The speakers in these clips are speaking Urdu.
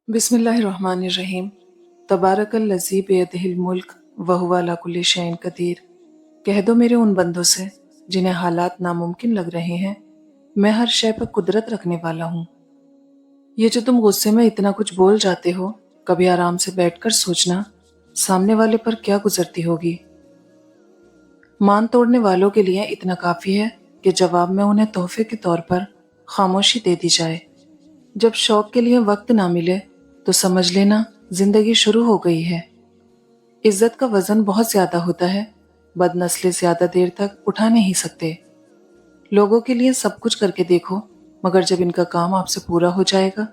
بسم اللہ الرحمن الرحیم۔ تبارک الذی بیدہ الملک وہو علی کل شیء قدیر۔ کہہ دو میرے ان بندوں سے جنہیں حالات ناممکن لگ رہے ہیں، میں ہر شے پر قدرت رکھنے والا ہوں۔ یہ جو تم غصے میں اتنا کچھ بول جاتے ہو، کبھی آرام سے بیٹھ کر سوچنا سامنے والے پر کیا گزرتی ہوگی۔ مان توڑنے والوں کے لیے اتنا کافی ہے کہ جواب میں انہیں تحفے کے طور پر خاموشی دے دی جائے۔ جب شوق کے لیے وقت نہ ملے تو سمجھ لینا زندگی شروع ہو گئی ہے۔ عزت کا وزن بہت زیادہ ہوتا ہے، بد نسلی زیادہ دیر تک اٹھا نہیں سکتے۔ لوگوں کے لیے سب کچھ کر کے دیکھو، مگر جب ان کا کام آپ سے پورا ہو جائے گا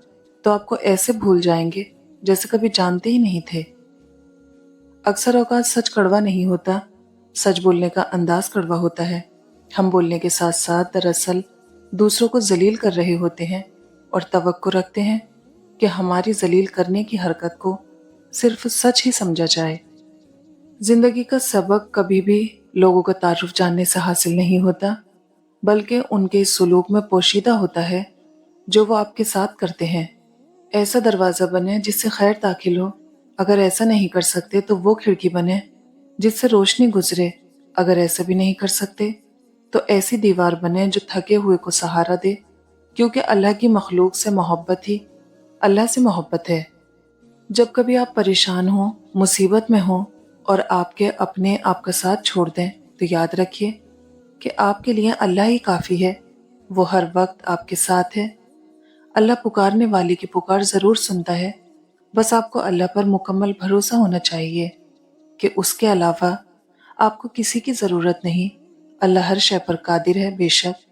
تو آپ کو ایسے بھول جائیں گے جیسے کبھی جانتے ہی نہیں تھے۔ اکثر اوقات سچ کڑوا نہیں ہوتا، سچ بولنے کا انداز کڑوا ہوتا ہے۔ ہم بولنے کے ساتھ ساتھ دراصل دوسروں کو ذلیل کر رہے ہوتے ہیں اور توقع رکھتے ہیں کہ ہماری ذلیل کرنے کی حرکت کو صرف سچ ہی سمجھا جائے۔ زندگی کا سبق کبھی بھی لوگوں کا تعارف جاننے سے حاصل نہیں ہوتا، بلکہ ان کے اس سلوک میں پوشیدہ ہوتا ہے جو وہ آپ کے ساتھ کرتے ہیں۔ ایسا دروازہ بنے جس سے خیر داخل ہو، اگر ایسا نہیں کر سکتے تو وہ کھڑکی بنے جس سے روشنی گزرے، اگر ایسا بھی نہیں کر سکتے تو ایسی دیوار بنے جو تھکے ہوئے کو سہارا دے، کیونکہ اللہ کی مخلوق سے محبت ہی اللہ سے محبت ہے۔ جب کبھی آپ پریشان ہوں، مصیبت میں ہوں اور آپ کے اپنے آپ کا ساتھ چھوڑ دیں تو یاد رکھیے کہ آپ کے لیے اللہ ہی کافی ہے۔ وہ ہر وقت آپ کے ساتھ ہے۔ اللہ پکارنے والی کی پکار ضرور سنتا ہے، بس آپ کو اللہ پر مکمل بھروسہ ہونا چاہیے کہ اس کے علاوہ آپ کو کسی کی ضرورت نہیں۔ اللہ ہر شے پر قادر ہے، بے شک